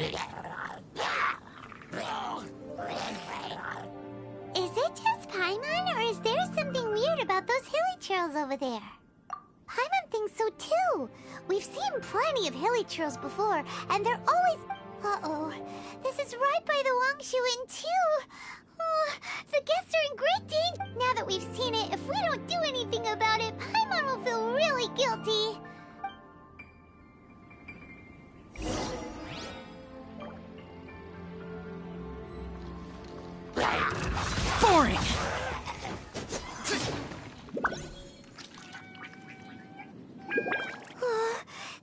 Is it just Paimon, or is there something weird about those hilly trails over there? Paimon thinks so too. We've seen plenty of hilly trails before, and they're always... Uh-oh. This is right by the Wangshu Inn too. Oh, the guests are in great danger. Now that we've seen it, if we don't do anything about it, Paimon will feel really guilty. Boring!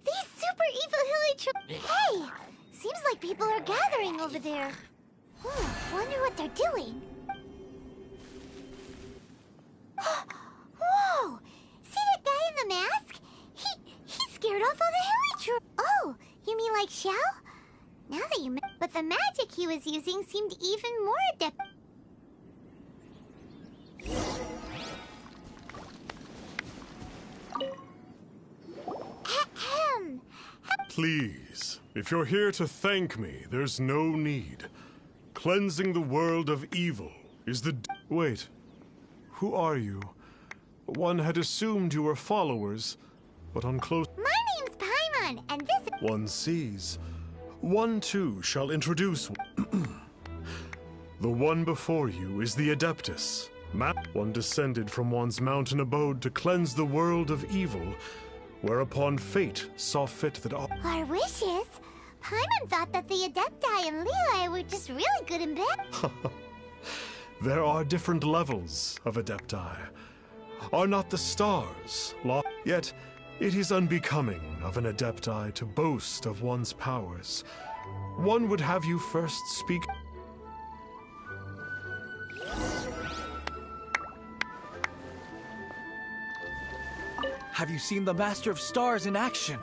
These super evil hilly Hey! Seems like people are gathering over there. Wonder what they're doing. Whoa! See that guy in the mask? He scared off all the hilly Oh, you mean like Xiao? Now that you but the magic he was using seemed even more adept. Please, if you're here to thank me, there's no need. Cleansing the world of evil is the... Wait, who are you? One had assumed you were followers, but on close... My name's Paimon, and this... One sees. One too shall introduce... The one before you is the Adeptus. One descended from one's mountain abode to cleanse the world of evil, whereupon fate saw fit that all... Our wishes? Paimon thought that the Adepti and Leela were just really good in bed. There are different levels of Adepti. Are not the stars lost? Yet, it is unbecoming of an Adepti to boast of one's powers. One would have you first speak... Have you seen the Master of Stars in action?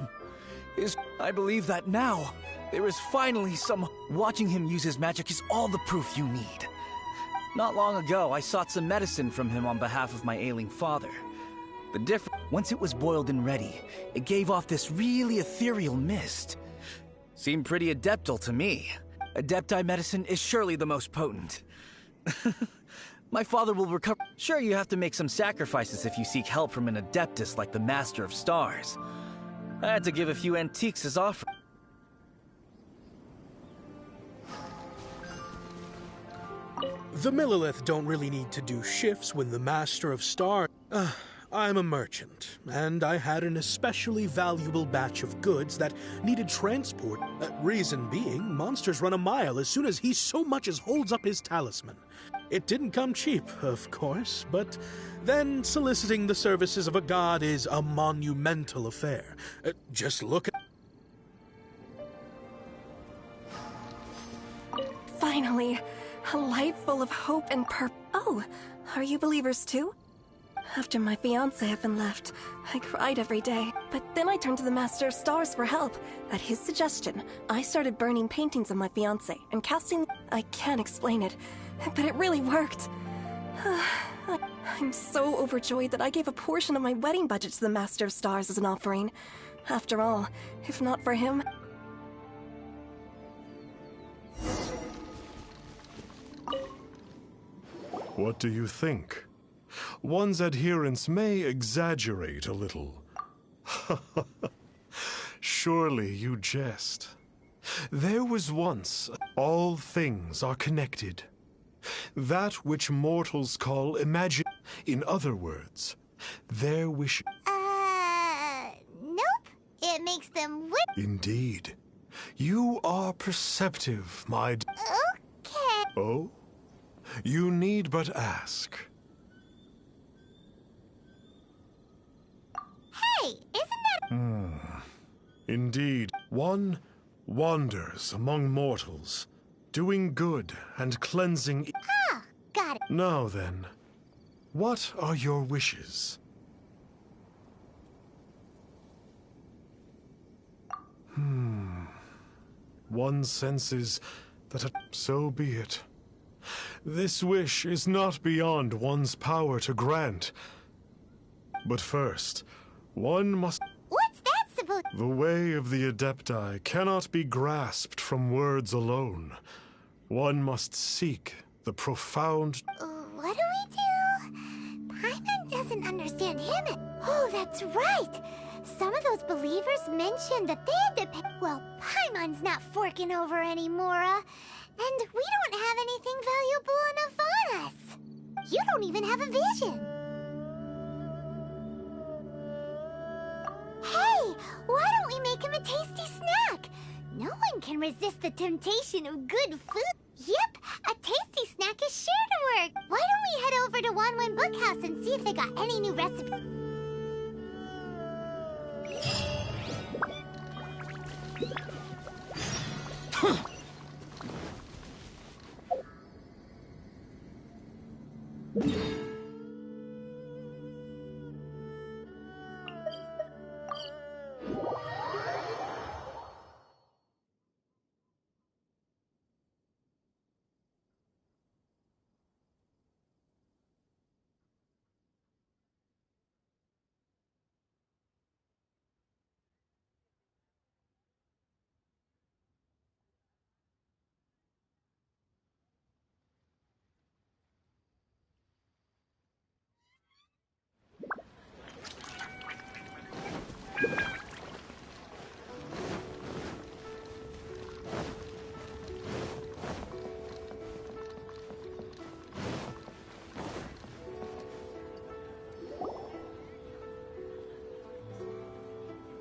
I believe that now, there is finally some... Watching him use his magic is all the proof you need. Not long ago, I sought some medicine from him on behalf of my ailing father. The difference... Once it was boiled and ready, it gave off this really ethereal mist. Seemed pretty adeptal to me. Adepti medicine is surely the most potent. My father will recover. Sure, you have to make some sacrifices if you seek help from an Adeptus like the Master of Stars. I had to give a few antiques as offer. The Millilith don't really need to do shifts when the Master of Stars... I'm a merchant, and I had an especially valuable batch of goods that needed transport. Reason being, monsters run a mile as soon as he so much as holds up his talisman. It didn't come cheap, of course, but then soliciting the services of a god is a monumental affair. Just look at... Finally, a life full of hope and purpose. Oh, are you believers too? After my fiancé had been left, I cried every day. But then I turned to the Master of Stars for help. At his suggestion, I started burning paintings of my fiancé and casting... I can't explain it, but it really worked. I'm so overjoyed that I gave a portion of my wedding budget to the Master of Stars as an offering. After all, if not for him... What do you think? One's adherents may exaggerate a little. Surely you jest. There was once... All things are connected. That which mortals call imagine... In other words, their wish... Nope. It makes them Indeed. You are perceptive, my... Okay. Oh? You need but ask. Hey, isn't that... Indeed, one wanders among mortals, doing good and cleansing... Got it. Now then, what are your wishes? One senses that so be it. This wish is not beyond one's power to grant. But first, one must... What's that supposed... The way of the Adepti cannot be grasped from words alone. One must seek the profound... What do we do? Paimon doesn't understand him. Oh, that's right. Some of those believers mentioned that they had to pay... Well, Paimon's not forking over anymore, and we don't have anything valuable enough on us. You don't even have a vision. Hey, why don't we make him a tasty snack? No one can resist the temptation of good food. Yep, a tasty snack is sure to work. Why don't we head over to Wanwen Bookhouse and see if they got any new recipes?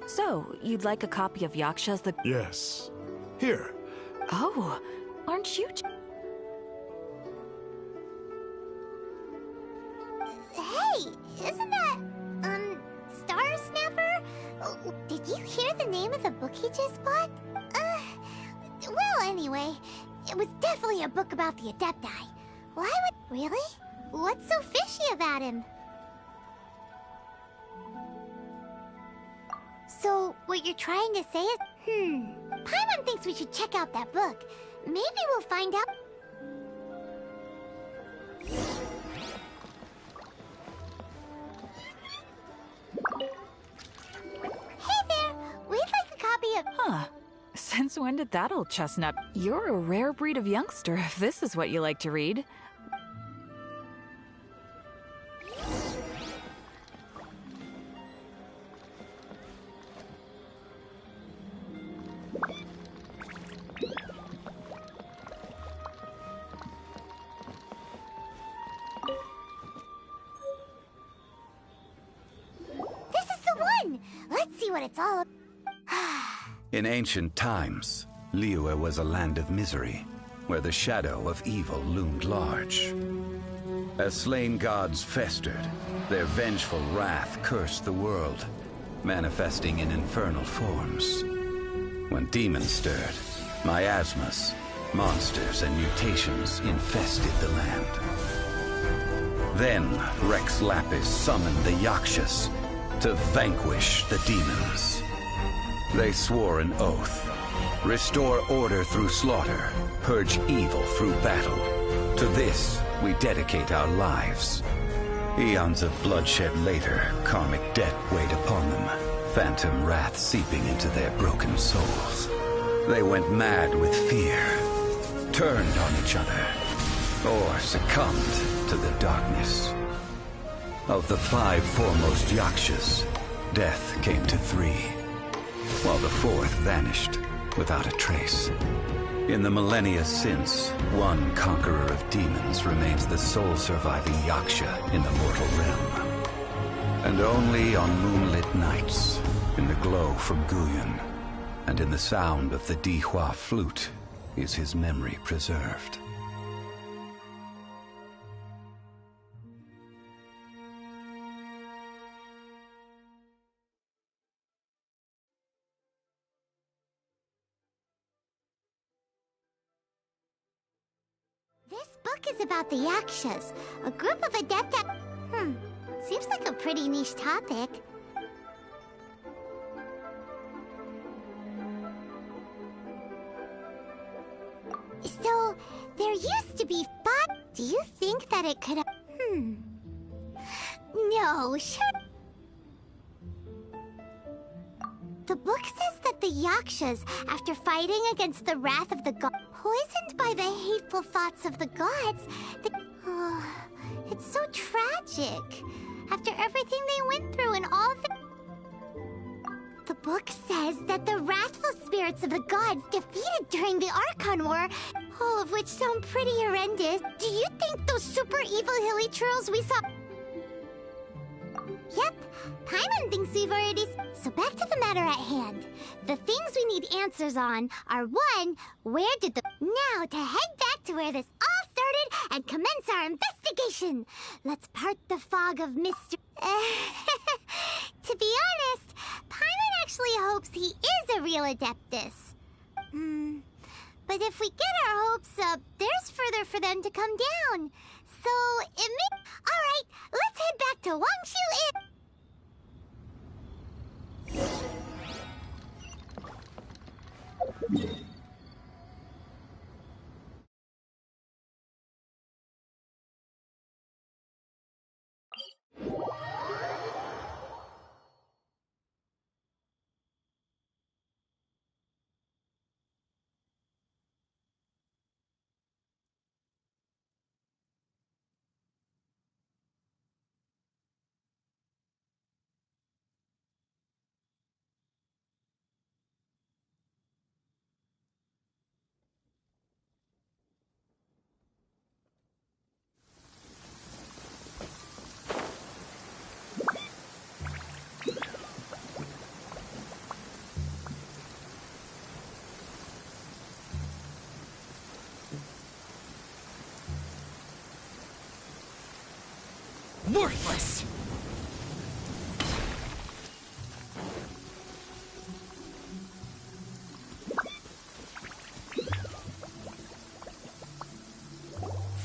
So, you'd like a copy of Yaksha's the... Yes. Here. Oh, aren't you... Hey, isn't that, Star Snapper? Oh, did you hear the name of the book he just bought? Well, anyway, it was definitely a book about the Adepti. Why would... Really? What's so fishy about him? So, what you're trying to say is... Paimon thinks we should check out that book. Maybe we'll find out... Hey there! We'd like a copy of... Huh. Since when did that old chestnut... You're a rare breed of youngster, if this is what you like to read. Let's see what it's all... In ancient times, Liyue was a land of misery, where the shadow of evil loomed large. As slain gods festered, their vengeful wrath cursed the world, manifesting in infernal forms. When demons stirred, miasmas, monsters, and mutations infested the land. Then Rex Lapis summoned the Yakshas to vanquish the demons. They swore an oath: restore order through slaughter, purge evil through battle. To this, we dedicate our lives. Eons of bloodshed later, karmic debt weighed upon them, phantom wrath seeping into their broken souls. They went mad with fear, turned on each other, or succumbed to the darkness. Of the 5 foremost Yakshas, death came to 3, while the 4th vanished without a trace. In the millennia since, one conqueror of demons remains the sole surviving Yaksha in the mortal realm. And only on moonlit nights, in the glow from Guyon, and in the sound of the Dihua flute, is his memory preserved. This book is about the Yakshas, a group of Adepti... Seems like a pretty niche topic. So, there used to be 5... Do you think that it could have... No, sure... Yakshas after fighting against the wrath of the gods. Poisoned by the hateful thoughts of the gods. Oh, it's so tragic. After everything they went through and all the book says that the wrathful spirits of the gods defeated during the Archon War, all of which sound pretty horrendous. Do you think those super evil hilly churls we saw... Yep, Paimon thinks we've already... So back to the matter at hand. The things we need answers on are 1, where did the... Now to head back to where this all started and commence our investigation. Let's part the fog of mystery. To be honest, Paimon actually hopes he is a real Adeptus. But if we get our hopes up, there's further for them to come down. So it may... Alright, let's head back to Wangshu Inn. Worthless!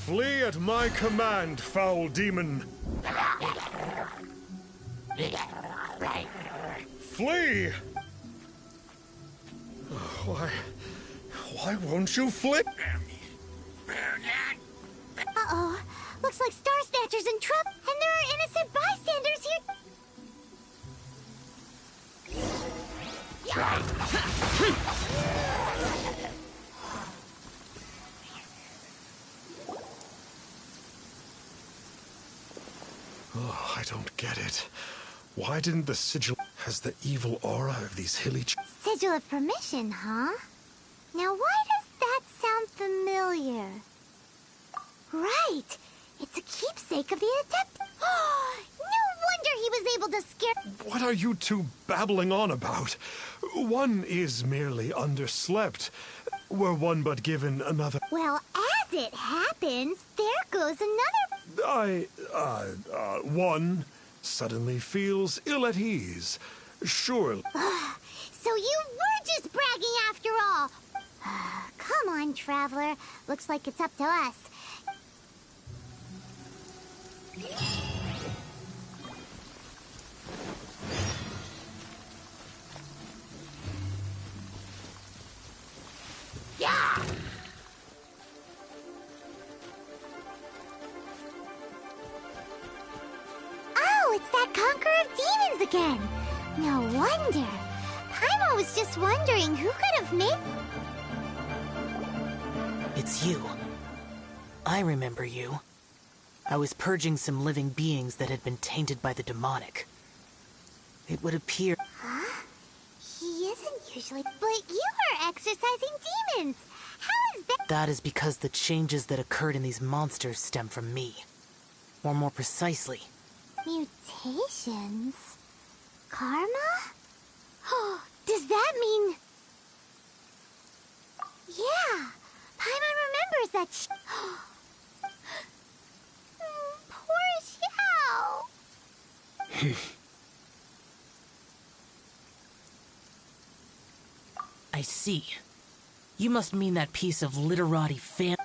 Flee at my command, foul demon! Flee! Why won't you flee? Uh-oh. Looks like Star Snatcher's in trouble, and there are innocent bystanders here. Oh, I don't get it. Why didn't the sigil has the evil aura of these hilly... Sigil of permission, huh? Now why does that sound familiar? Right! It's a keepsake of the Adept. No wonder he was able to scare... What are you two babbling on about? One is merely underslept. Were one but given another... Well, as it happens, there goes another... One suddenly feels ill at ease. Surely... So you were just bragging after all! Come on, Traveler. Looks like it's up to us. Yeah! Oh, it's that Conqueror of Demons again! No wonder. Paimon was just wondering who could have made... It's you. I remember you. I was purging some living beings that had been tainted by the demonic. It would appear... Huh? He isn't usually... But you are exorcising demons! How is that... That is because the changes that occurred in these monsters stem from me. Or more precisely... Mutations? Karma? Oh, does that mean... Yeah! Paimon remembers that Poor Xiao! I see. You must mean that piece of literati fan...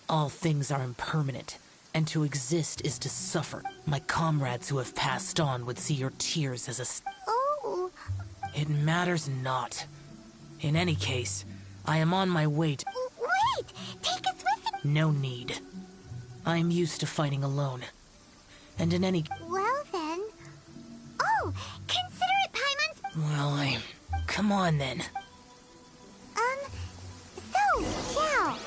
All things are impermanent, and to exist is to suffer. My comrades who have passed on would see your tears as a... Oh... It matters not. In any case, I am on my way to... Wait! Take us with you! No need. I am used to fighting alone. And in any... Well then... Oh! Consider it Paimon's... Well, I... Come Come on, then. So, Xiao,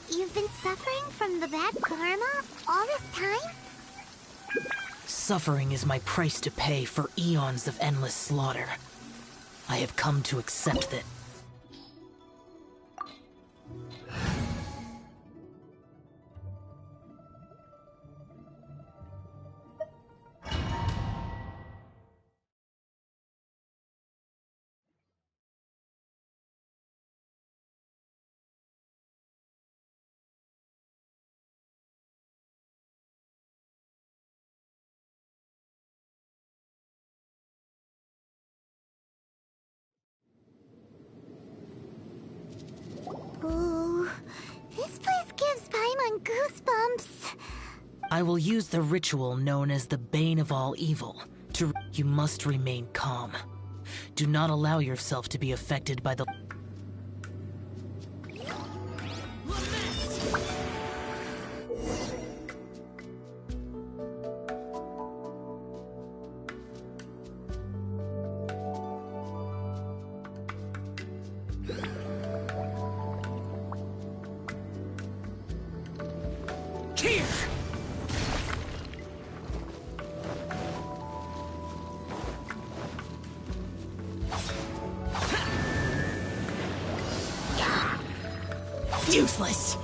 you've been suffering from the bad karma all this time? Suffering is my price to pay for eons of endless slaughter. I have come to accept that. Ooh, this place gives Paimon goosebumps. I will use the ritual known as the Bane of All Evil. You must remain calm. Do not allow yourself to be affected by the... Useless!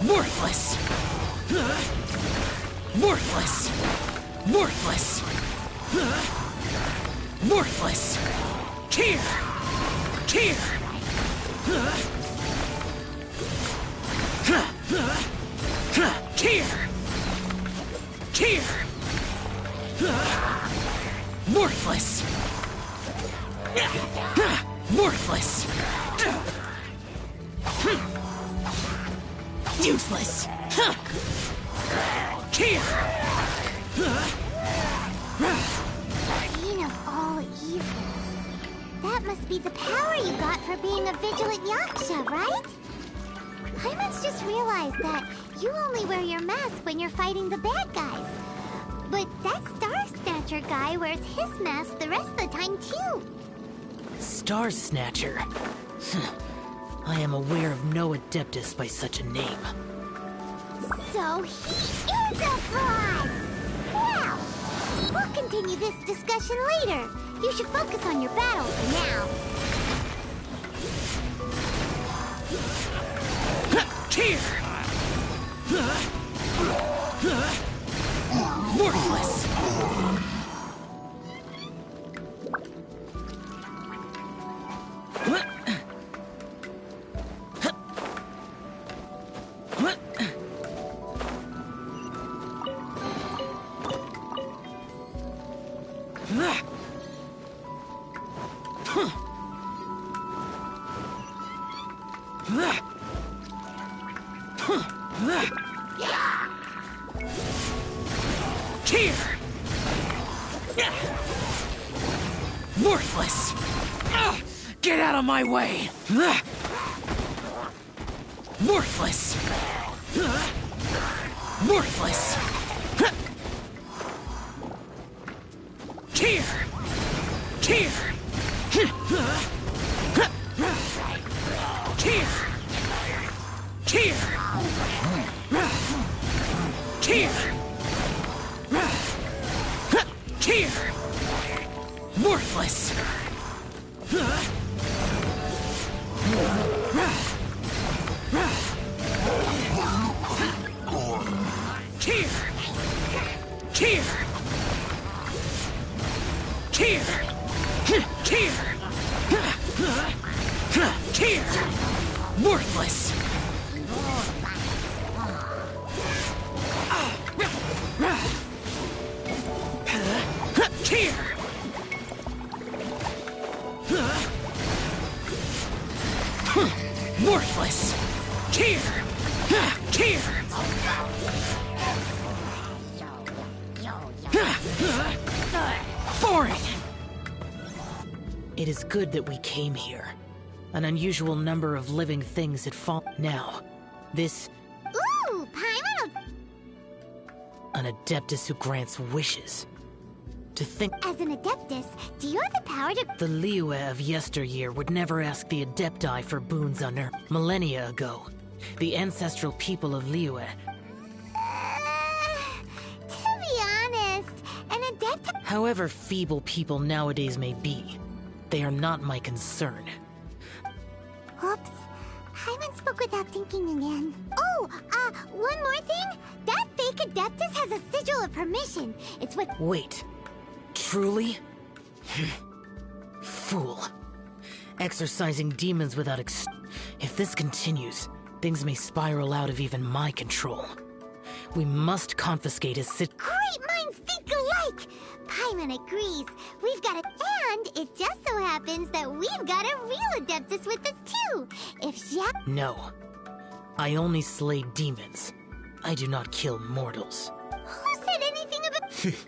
Worthless! Worthless! Worthless! Worthless! Here! Here! Here! Here! Worthless! Worthless! Useless! Here! Bane of all evil. That must be the power you got for being a vigilant yaksha, right? Paimon's just realized that you only wear your mask when you're fighting the bad guys. But that Star Snatcher guy wears his mask the rest of the time, too. Star Snatcher? I am aware of no adeptus by such a name. So he is a fraud! Well, we'll continue this discussion later. You should focus on your battle for now. Here! Worthless! Here! Worthless! Get out of my way! Worthless! Worthless! Here! Here! Here! Here! Here! Here! Worthless! Here! Here! Here! Here! Here! Worthless! Here! Worthless! Here! Here! boring! It is good that we came here. An unusual number of living things had fallen. Now, this... Ooh, Paimon! An Adeptus who grants wishes. To think... As an Adeptus, do you have the power to... The Liyue of yesteryear would never ask the Adepti for boons on Earth. Millennia ago, the ancestral people of Liyue... To be honest, an Adept... However feeble people nowadays may be, they are not my concern. Oops. Paimon spoke without thinking again. Oh, one more thing. That fake Adeptus has a sigil of permission. It's what... Wait. Truly? Fool. Exercising demons without If this continues, things may spiral out of even my control. We must confiscate his Great minds think alike! Paimon agrees. We've got it. And it just so happens that we've got a real Adeptus with us too. If Jack... No. I only slay demons. I do not kill mortals. Who said anything about...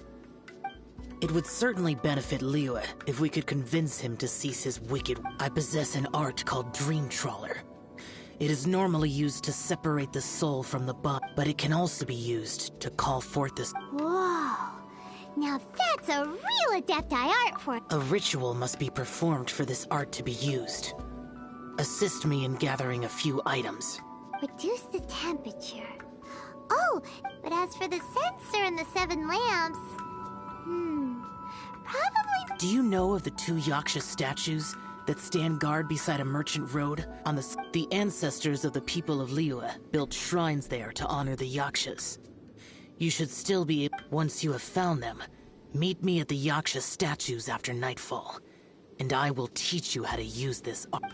It would certainly benefit Liyue if we could convince him to cease his wicked... I possess an art called Dream Trawler. It is normally used to separate the soul from the body, but it can also be used to call forth this... Whoa. Now that's a real Adepti art for... A ritual must be performed for this art to be used. Assist me in gathering a few items. Reduce the temperature. Oh, but as for the censer and the 7 lamps... Probably... Do you know of the 2 Yaksha statues that stand guard beside a merchant road on the ancestors of the people of Liyue built shrines there to honor the Yakshas. You should still be able, once you have found them, meet me at the Yaksha statues after nightfall, and I will teach you how to use this art.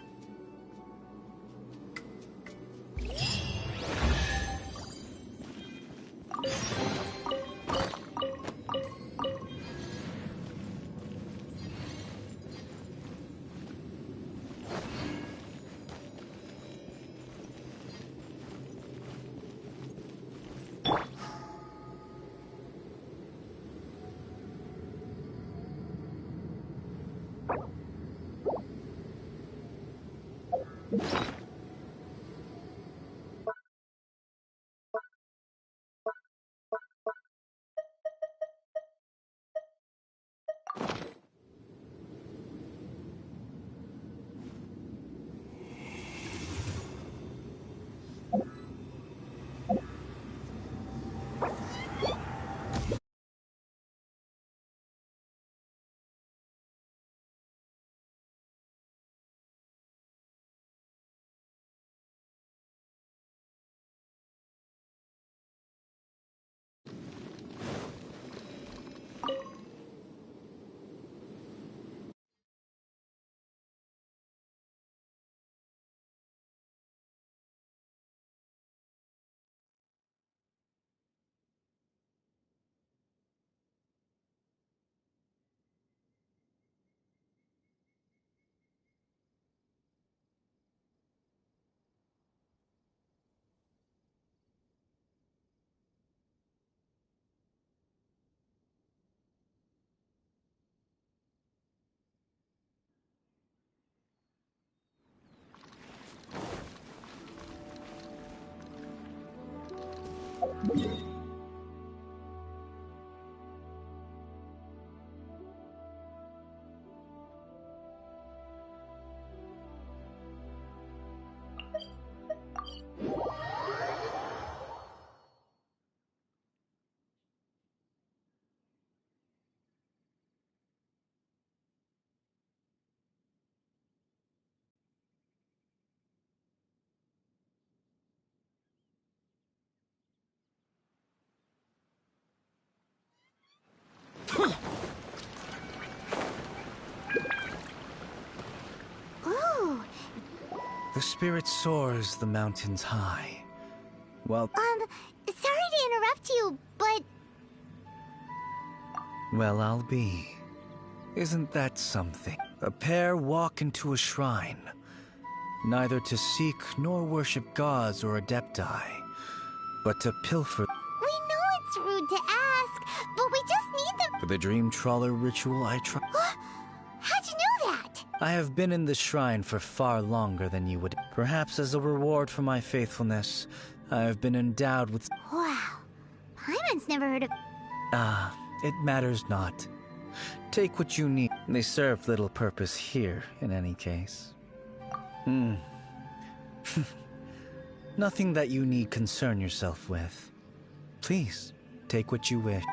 Ooh. The spirit soars the mountains high. Well... Sorry to interrupt you, but... Well, I'll be. Isn't that something? A pair walk into a shrine, neither to seek nor worship gods or adepti, but to pilfer. We know it's rude to ask, but we just need them. The For the Dream Trawler ritual I tried. How'd you know that? I have been in the shrine for far longer than you would. Perhaps as a reward for my faithfulness, I have been endowed with... Wow. Paimon's never heard of... It matters not. Take what you need. They serve little purpose here, in any case. Nothing that you need concern yourself with. Please, take what you wish.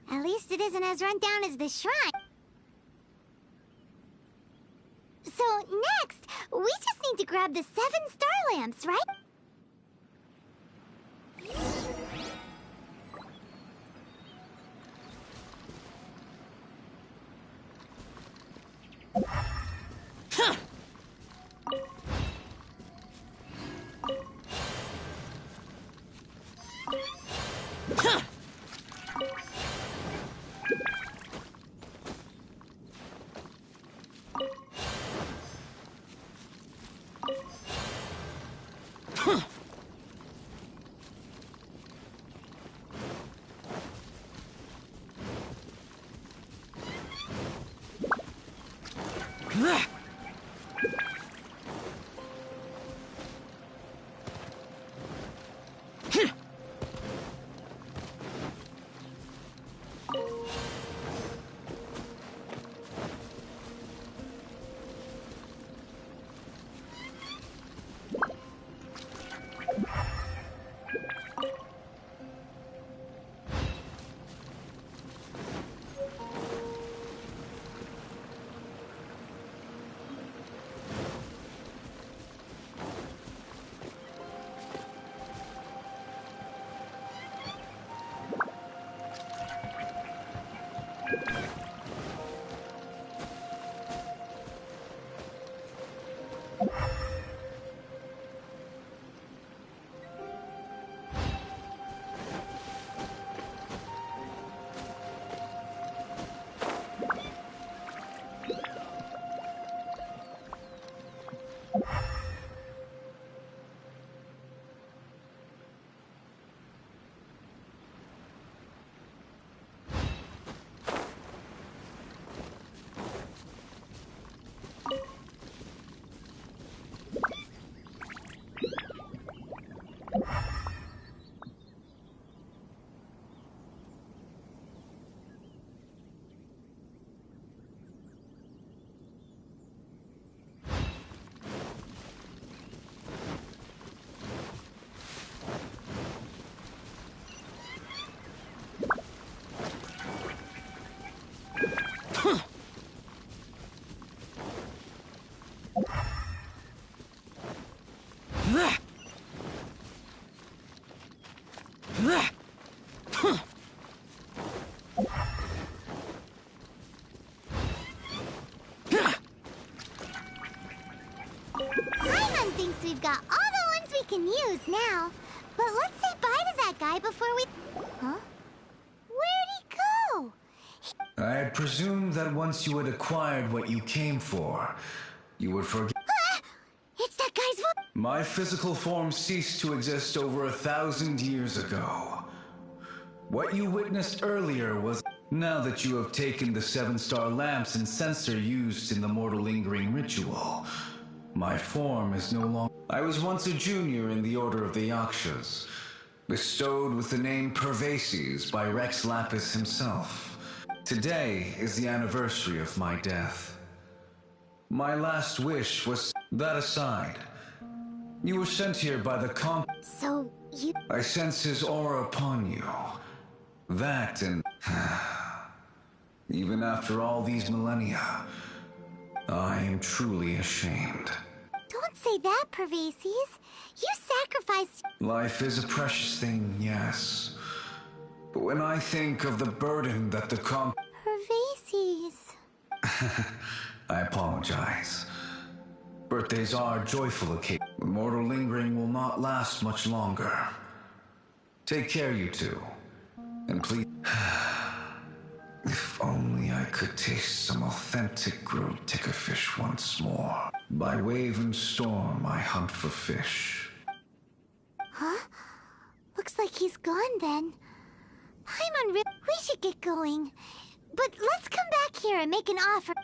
At least it isn't as run down as the shrine. So next, we just need to grab the 7 star lamps, right? Paimon thinks we've got all the ones we can use now. But let's say bye to that guy before we... Huh? Where'd he go? I had presumed that once you had acquired what you came for, you would forget. It's that guy's voice. My physical form ceased to exist over 1,000 years ago. What you witnessed earlier was... Now that you have taken the 7-star lamps and censer used in the mortal lingering ritual, my form is no longer... I was once a junior in the Order of the Yakshas, bestowed with the name Pervases by Rex Lapis himself. Today is the anniversary of my death. My last wish was... That aside, you were sent here by the So, you... I sense his aura upon you. That and... Even after all these millennia, I am truly ashamed. Don't say that, Pervases. You sacrificed... Life is a precious thing, yes. But when I think of the burden that the Pervases... I apologize. Birthdays are joyful occasions. Mortal lingering will not last much longer. Take care, you two. And please... If only I could taste some authentic grilled tickerfish once more. By wave and storm, I hunt for fish. Huh? Looks like he's gone then. We should get going. But let's come back here and make an offer.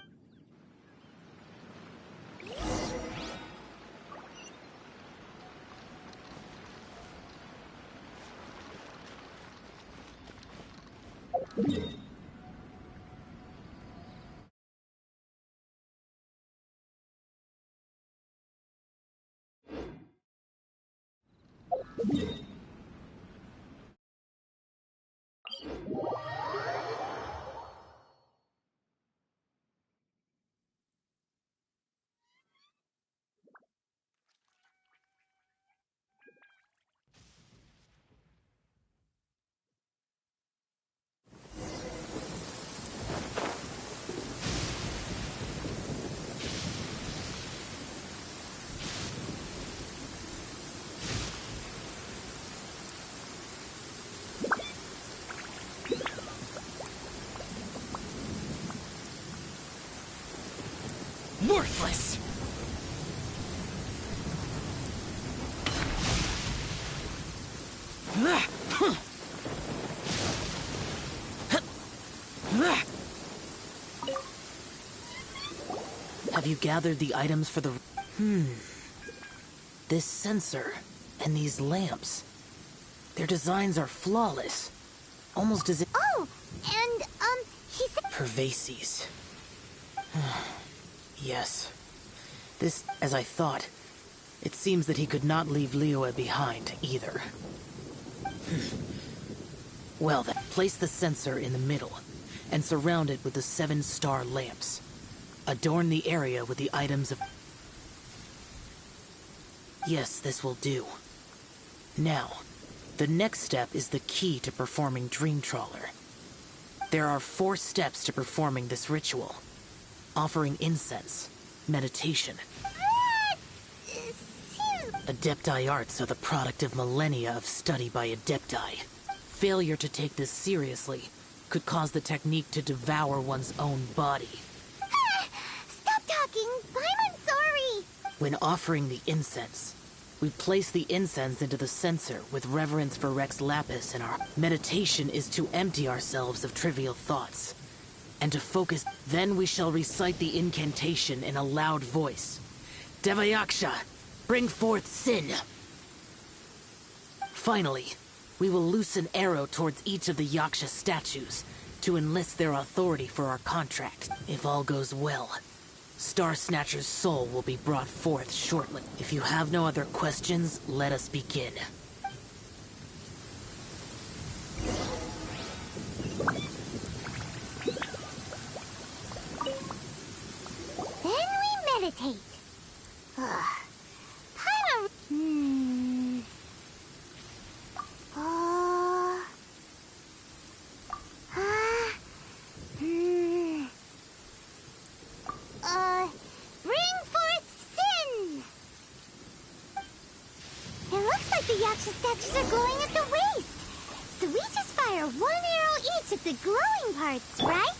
Worthless! Have you gathered the items for the... This sensor and these lamps. Their designs are flawless. Almost as if... Oh! And, he said... Pervases. Yes. This, as I thought, it seems that he could not leave Liyue behind, either. Well then, place the sensor in the middle, and surround it with the 7-star lamps. Adorn the area with the items of... Yes, this will do. Now, the next step is the key to performing Dream Trawler. There are 4 steps to performing this ritual. Offering incense, meditation. Adepti arts are the product of millennia of study by Adepti. Failure to take this seriously could cause the technique to devour one's own body. Stop talking! I'm sorry! When offering the incense, we place the incense into the censer with reverence for Rex Lapis, and our meditation is to empty ourselves of trivial thoughts. And to focus, then we shall recite the incantation in a loud voice. Devayaksha, bring forth sin! Finally, we will loose an arrow towards each of the Yaksha statues to enlist their authority for our contract. If all goes well, Star Snatcher's soul will be brought forth shortly. If you have no other questions, let us begin. Meditate. Bring forth sin! It looks like the Yaksha statues are glowing at the waist. So we just fire 1 arrow each at the glowing parts, right?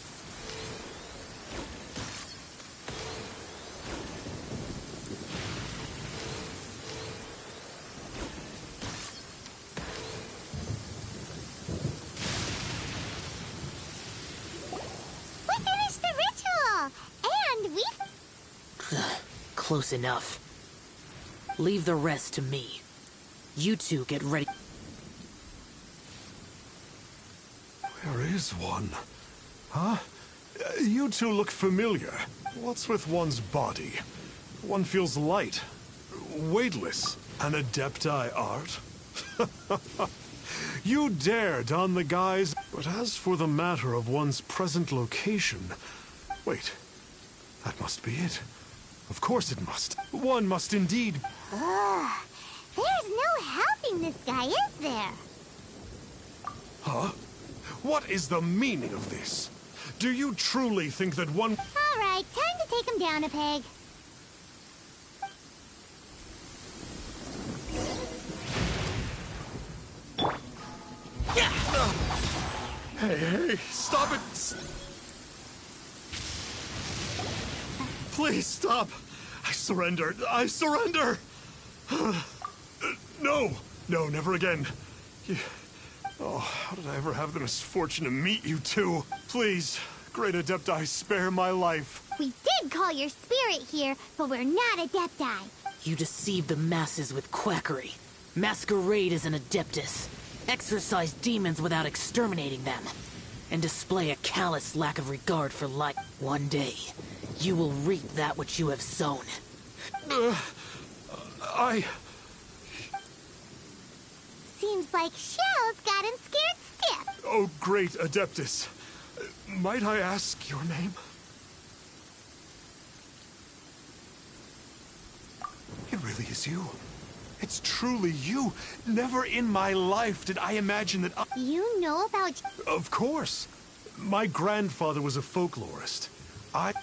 Close enough. Leave the rest to me. You two get ready. There is one. Huh? You two look familiar. What's with one's body? One feels light, weightless, an adepti art. You dare don the guise, but as for the matter of one's present location... Wait, that must be it. Of course it must. One must indeed. Ugh. There's no helping this guy, is there? Huh? What is the meaning of this? Do you truly think that one... All right, time to take him down a peg. Hey, stop it! Please stop! I surrender! I surrender! No! No, never again. Oh, how did I ever have the misfortune to meet you two? Please, great Adepti, spare my life. We did call your spirit here, but we're not Adepti. You deceive the masses with quackery. Masquerade as an Adeptus. Exorcise demons without exterminating them. And display a callous lack of regard for life. One day, you will reap that which you have sown. Seems like Shell's got him scared stiff. Oh, great Adeptus. Might I ask your name? It really is you. It's truly you. Never in my life did I imagine that I... You know about... Of course. My grandfather was a folklorist.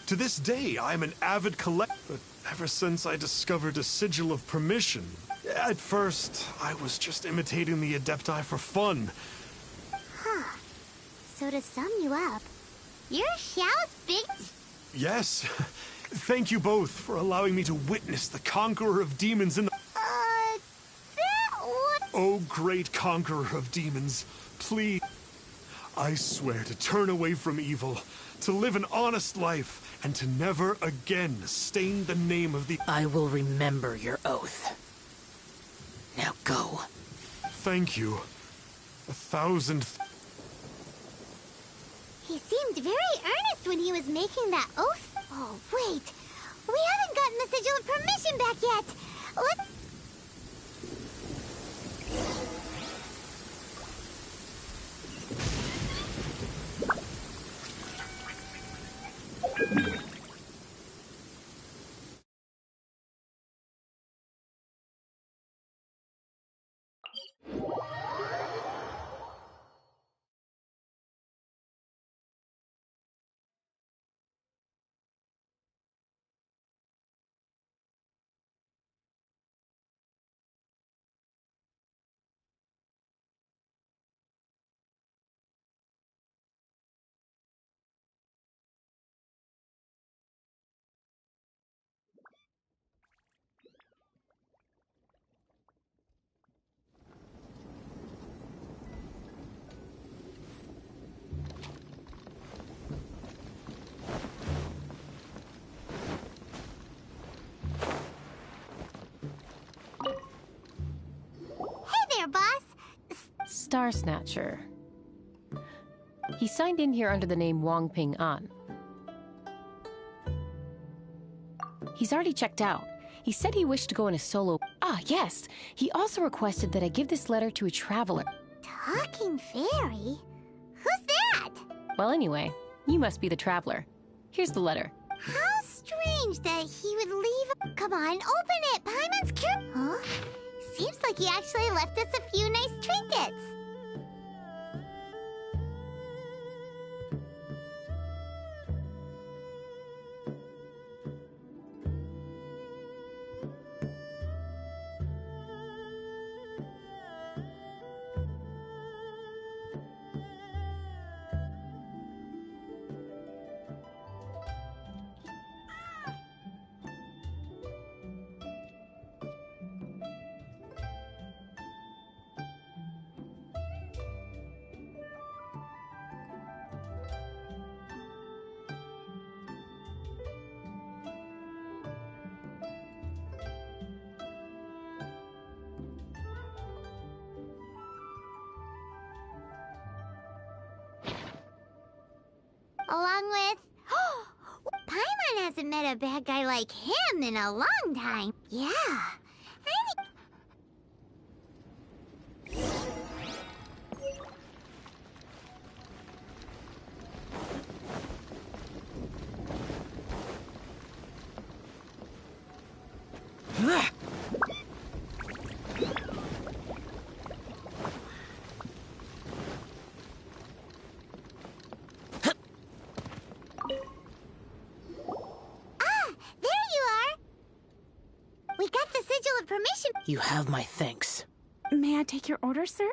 To this day, I'm an avid collector. But ever since I discovered a sigil of permission, at first, I was just imitating the Adepti for fun. Huh. So to sum you up, you're Xiao's big... Yes. Thank you both for allowing me to witness the conqueror of demons in the... that was... Oh, great conqueror of demons, please. I swear to turn away from evil, to live an honest life, and to never again stain the name of the... I will remember your oath. Now go. Thank you. 1,000... He seemed very earnest when he was making that oath. Oh, wait. We haven't gotten the sigil of permission back yet. Let's... Star Snatcher. He signed in here under the name Wong Ping An. He's already checked out. He said he wished to go on a solo... Ah, yes! He also requested that I give this letter to a traveler. Talking fairy? Who's that? Well, anyway, you must be the traveler. Here's the letter. How strange that he would leave... Come on, open it! Paimon's cure... Huh? Seems like he actually left us a few nice trinkets. Along with... Paimon hasn't met a bad guy like him in a long time. Yeah. permission. You have my thanks. May I take your order, sir?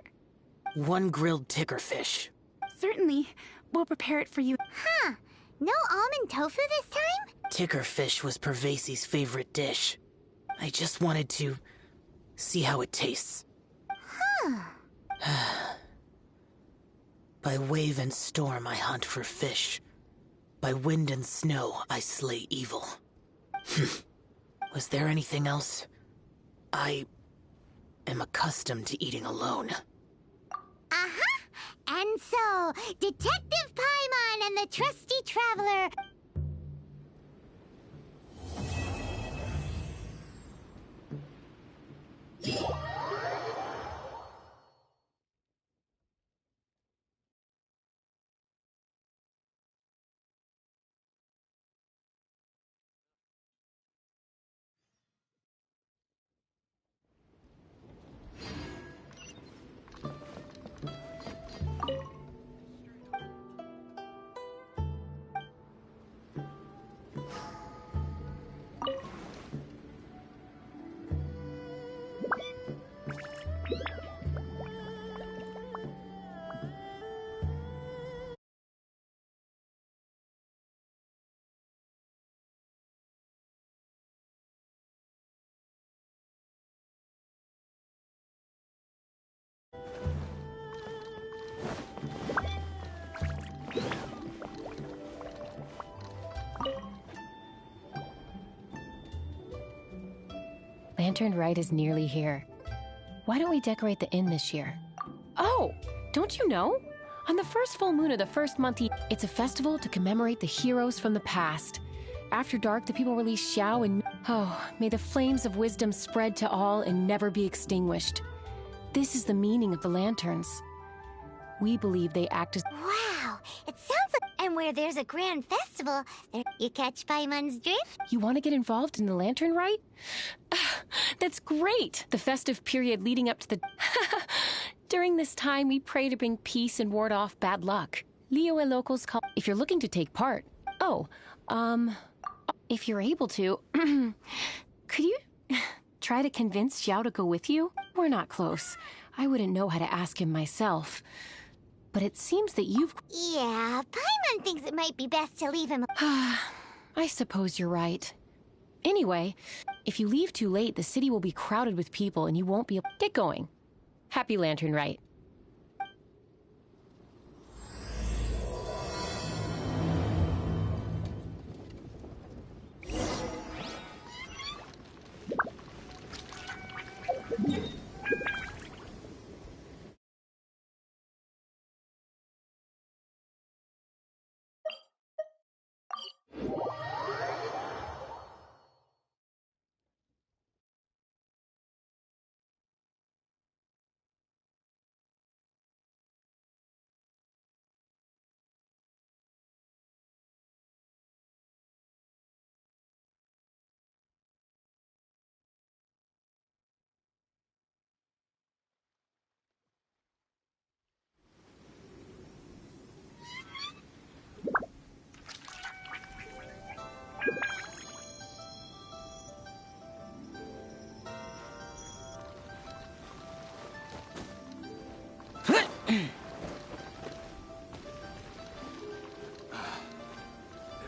1 grilled ticker fish. Certainly. We'll prepare it for you. Huh. No almond tofu this time? Ticker fish was Pervasi's favorite dish. I just wanted to see how it tastes. Huh. By wave and storm I hunt for fish. By wind and snow I slay evil. Was there anything else? I am accustomed to eating alone. Uh-huh. And so, Detective Paimon and the Trusty Traveler... Lantern Rite is nearly here. Why don't we decorate the inn this year? Oh, don't you know? On the first full moon of the first month, it's a festival to commemorate the heroes from the past. After dark, the people release Xiao and... Oh, may the flames of wisdom spread to all and never be extinguished. This is the meaning of the lanterns. We believe they act as... Wow, it sounds like... And where there's a grand festival, there... You catch Paimon's drift? You want to get involved in the Lantern Rite? That's great! The festive period leading up to the... During this time, we pray to bring peace and ward off bad luck. Liyue locals call... If you're looking to take part... Oh, if you're able to... Could you try to convince Xiao to go with you? We're not close. I wouldn't know how to ask him myself. But it seems that you've... Yeah, Paimon thinks it might be best to leave him... I suppose you're right. Anyway, if you leave too late, the city will be crowded with people and you won't be able... Get going. Happy Lantern Rite.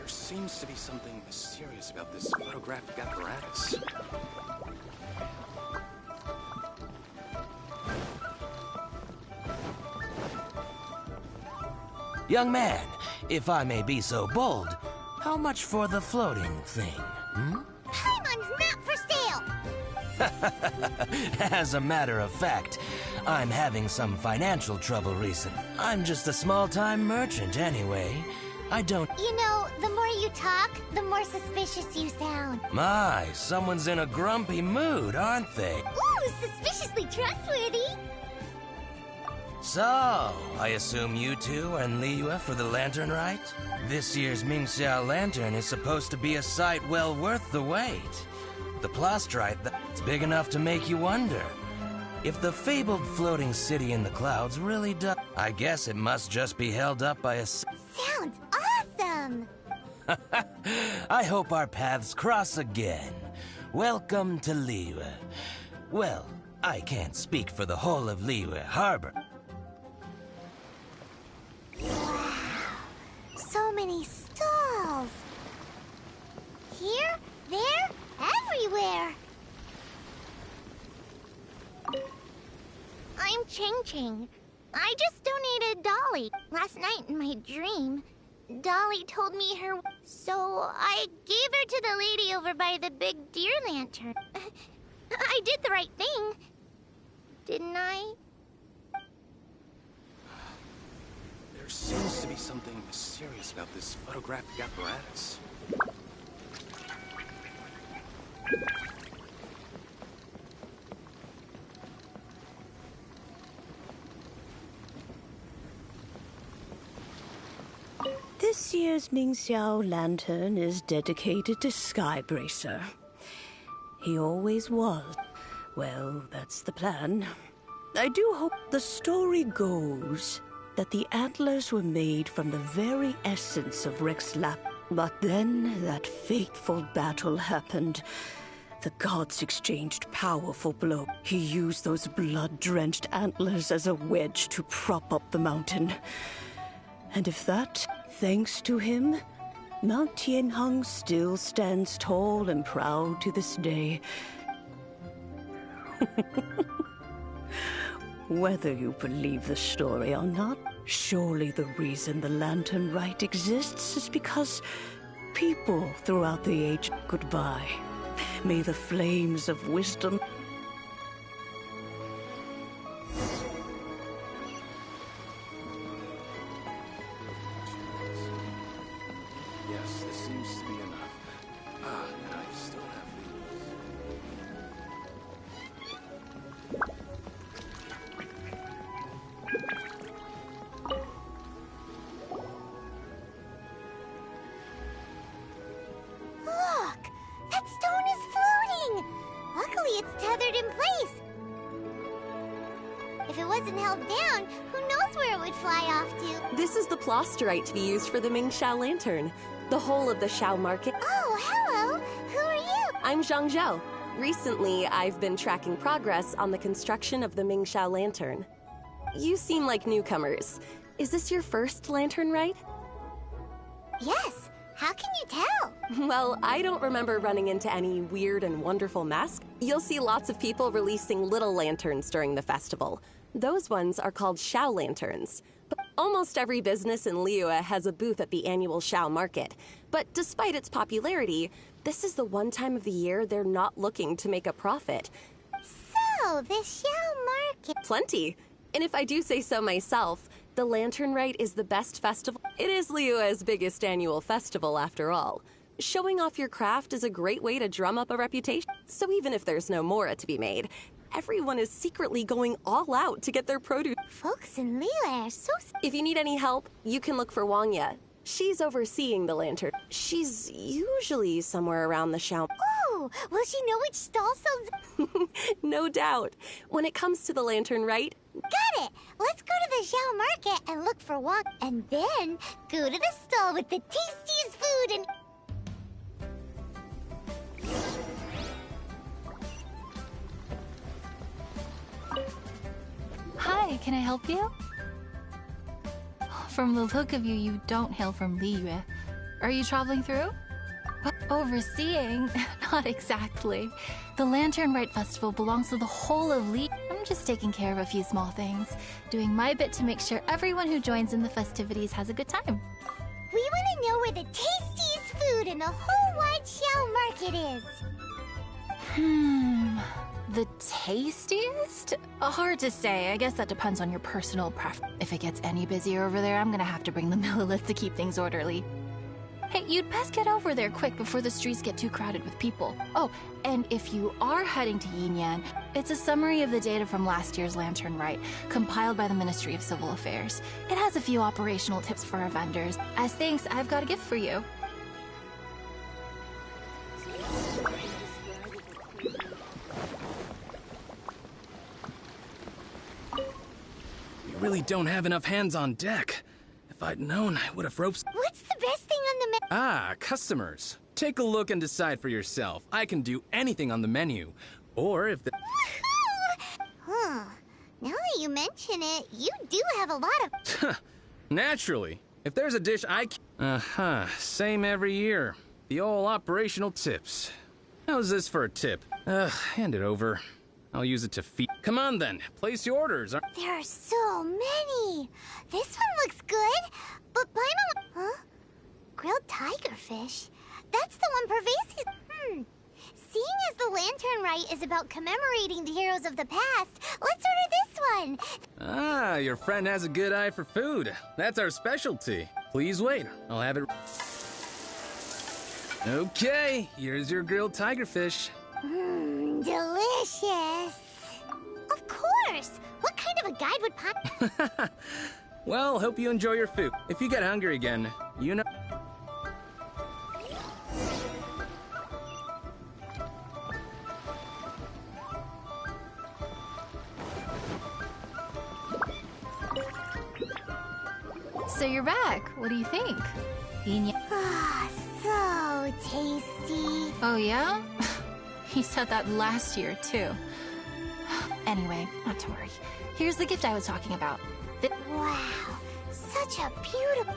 Seems to be something mysterious about this photographic apparatus. Young man, if I may be so bold, how much for the floating thing, hmm? Paimon's not for sale! As a matter of fact, I'm having some financial trouble recently. I'm just a small-time merchant anyway. I don't... You know, the more you talk, the more suspicious you sound. My, someone's in a grumpy mood, aren't they? Ooh, suspiciously trustworthy! So, I assume you two are in Liyue for the Lantern Rite? This year's Mingxiao Lantern is supposed to be a sight well worth the wait. The plastrite that's big enough to make you wonder. If the fabled floating city in the clouds really does... I guess it must just be held up by a... Sounds awesome! I hope our paths cross again. Welcome to Liyue. Well, I can't speak for the whole of Liyue Harbor. Wow. So many stalls. Here, there, everywhere. I'm Ching Ching. I just donated Dolly. Last night in my dream, Dolly told me her... So I gave her to the lady over by the big deer lantern. I did the right thing. Didn't I? There seems to be something mysterious about this photographic apparatus. This year's Mingxiao lantern is dedicated to Skybracer. He always was. Well, that's the plan. I do hope the story goes that the antlers were made from the very essence of Rex Lap. But then that fateful battle happened. The gods exchanged powerful blows. He used those blood-drenched antlers as a wedge to prop up the mountain. And if that, thanks to him, Mount Tianheng still stands tall and proud to this day. Whether you believe the story or not, surely the reason the Lantern Rite exists is because people throughout the age... Goodbye. May the flames of wisdom... Yes, this seems to be enough. Ah, and I still have Look! That stone is floating! Luckily, it's tethered in place. If it wasn't held down, who knows where it would fly off to? This is the plasterite to be used for the Mingxiao lantern. The whole of the Xiao market. Oh, hello! Who are you? I'm Zhang Zhou. Recently, I've been tracking progress on the construction of the Mingxiao lantern. You seem like newcomers. Is this your first lantern rite? Yes. How can you tell? Well, I don't remember running into any weird and wonderful masks. You'll see lots of people releasing little lanterns during the festival. Those ones are called Xiao lanterns. But almost every business in Liyue has a booth at the annual Xiao market. But despite its popularity, this is the one time of the year they're not looking to make a profit. So, the Xiao market... Plenty. And if I do say so myself, the Lantern Rite is the best festival. It is Liyue's biggest annual festival, after all. Showing off your craft is a great way to drum up a reputation. So even if there's no mora to be made, everyone is secretly going all out to get their produce. Folks in Liyue are so... If you need any help, you can look for Wangya. She's overseeing the lantern. She's usually somewhere around the Xiao. Oh, will she know which stall sells... No doubt. When it comes to the Lantern Rite... Got it! Let's go to the Xiao market and look for Wang, and then go to the stall with the tastiest food and... Hi, can I help you? From the look of you, you don't hail from Liyue. Are you traveling through? Overseeing? Not exactly. The Lantern Rite Festival belongs to the whole of Liyue. I'm just taking care of a few small things, doing my bit to make sure everyone who joins in the festivities has a good time. We want to know where the tastiest food in the whole wide Xiao market is. The tastiest? Hard to say. I guess that depends on your personal preference. If it gets any busier over there, I'm gonna have to bring the Millilith to keep things orderly. Hey, you'd best get over there quick before the streets get too crowded with people. Oh, and if you are heading to Yinyan, it's a summary of the data from last year's Lantern Rite, compiled by the Ministry of Civil Affairs. It has a few operational tips for our vendors. As thanks, I've got a gift for you. We really don't have enough hands on deck. If I'd known, I would have roped... What's the best thing on the menu? Ah, customers. Take a look and decide for yourself. I can do anything on the menu. Or if the... Woohoo! you mention it, you do have a lot of... Naturally. If there's a dish same every year. The old operational tips. How's this for a tip? Hand it over. I'll use it to feed. Come on then, place your orders. There are so many. This one looks good, but Paimon... Huh? Grilled tigerfish? That's the one Pervasive... Seeing as the Lantern Rite is about commemorating the heroes of the past, let's order this one. Ah, your friend has a good eye for food. That's our specialty. Please wait, I'll have it... Okay, here's your grilled tigerfish. Delicious. Of course. What kind of a guide would pop... Well, hope you enjoy your food. If you get hungry again, you know... So you're back. What do you think? Ah, so tasty. Oh, yeah? He said that last year, too. Anyway, not to worry. Here's the gift I was talking about. Wow, such a beautiful...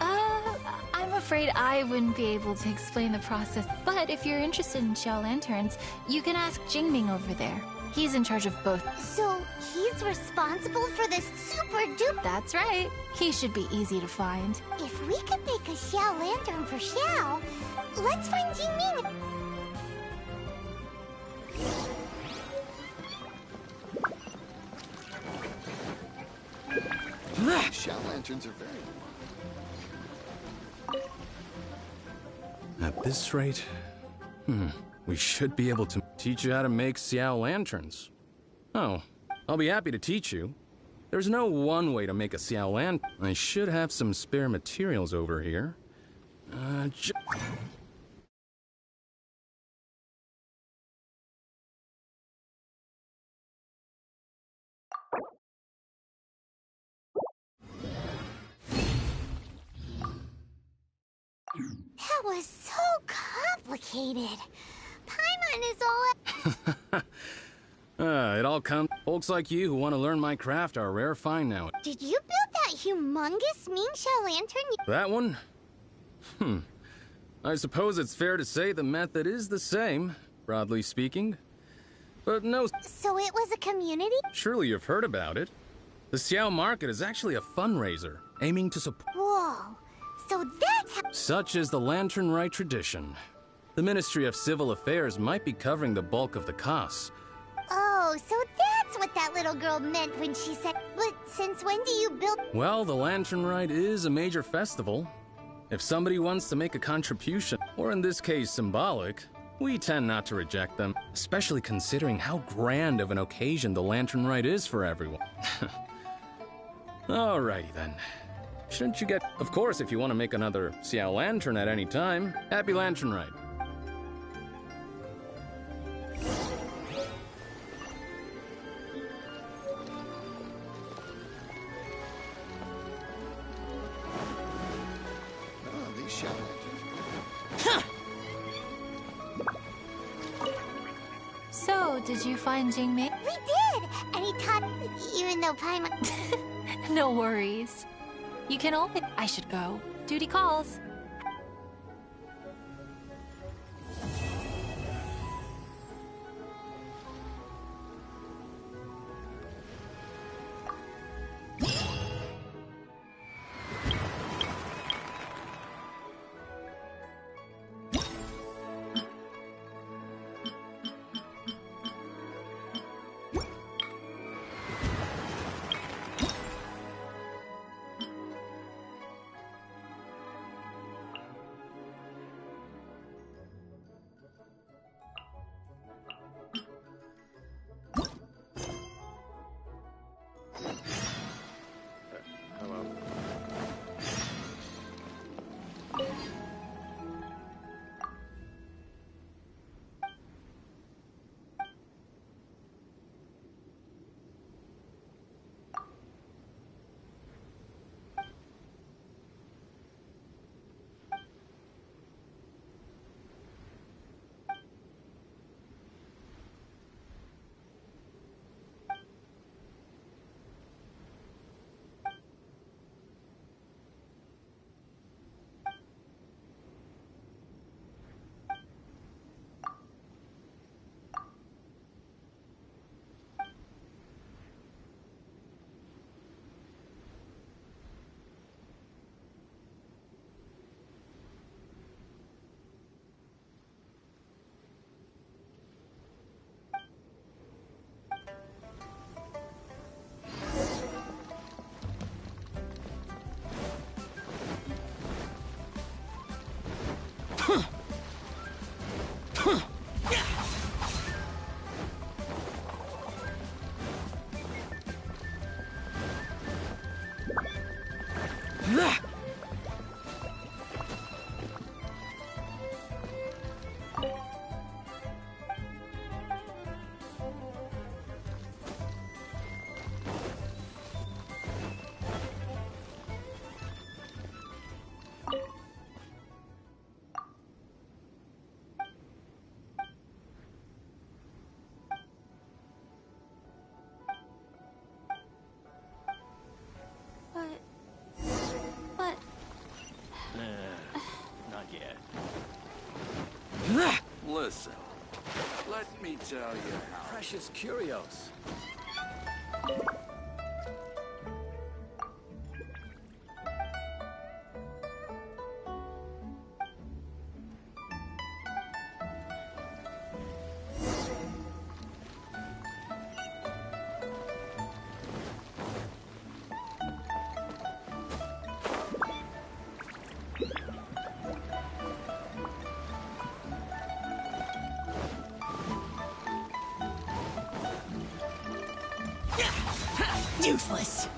I'm afraid I wouldn't be able to explain the process. But if you're interested in Xiao Lanterns, you can ask Jingming over there. He's in charge of both. So, he's responsible for this super duper... That's right. He should be easy to find. If we could make a Xiao Lantern for Xiao, let's find Jingming. Xiao Lanterns are very... At this rate, we should be able to teach you how to make Xiao Lanterns. Oh, I'll be happy to teach you. There's no one way to make a Xiao Lantern. I should have some spare materials over here. That was so complicated. Paimon is all... It all comes... Folks like you who want to learn my craft are a rare find now. Did you build that humongous Ming Xiao Lantern? That one? I suppose it's fair to say the method is the same, broadly speaking. But no... So it was a community? Surely you've heard about it. The Xiao Market is actually a fundraiser, aiming to support... Whoa. So that's how... Such is the Lantern Rite tradition. The Ministry of Civil Affairs might be covering the bulk of the costs. Oh, so that's what that little girl meant when she said... But since when do you build... Well, the Lantern Rite is a major festival. If somebody wants to make a contribution, or in this case symbolic, we tend not to reject them, especially considering how grand of an occasion the Lantern Rite is for everyone. Alrighty then. Shouldn't you get... Of course, if you want to make another Xiao Lantern at any time, happy Lantern Rite. Oh, these Xiao Lanterns. So, did you find Jingming? We did! And he taught... Even though Paimon... No worries. You can always... I should go. Duty calls. Listen, let me tell you how. Precious curios. Useless.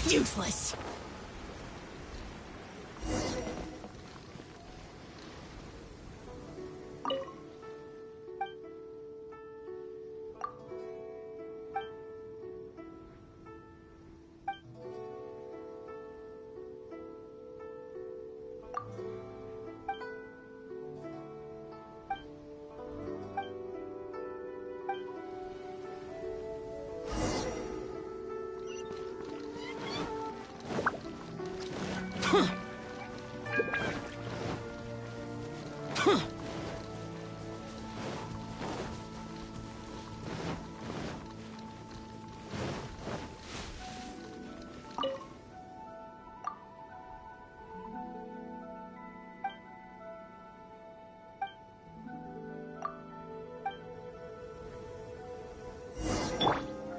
Useless.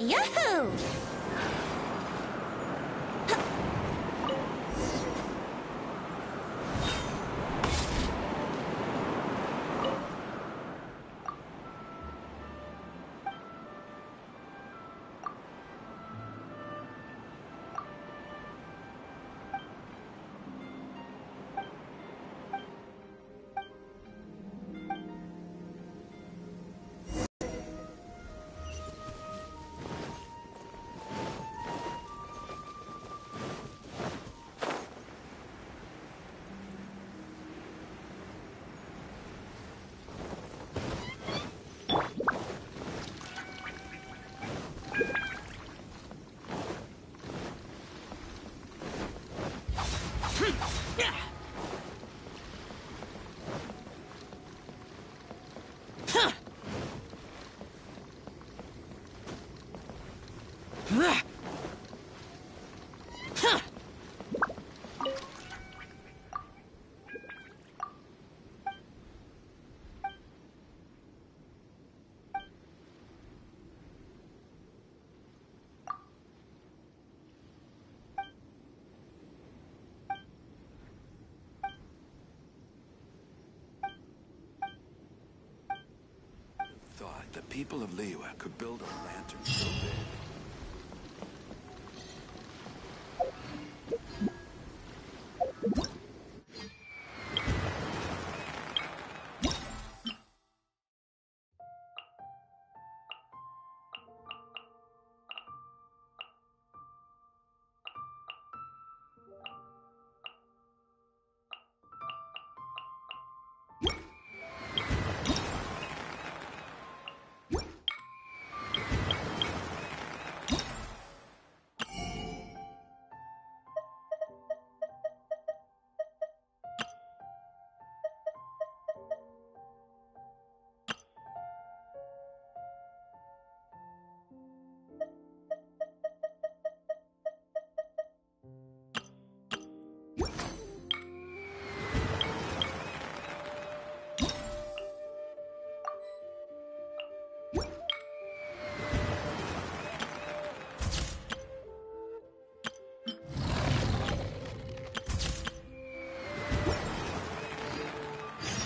Yahoo! Thought the people of Liyue could build a lantern so big.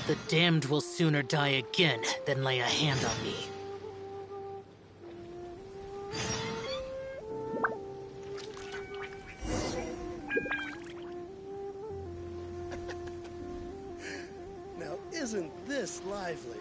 The damned will sooner die again than lay a hand on me. Now, isn't this lively?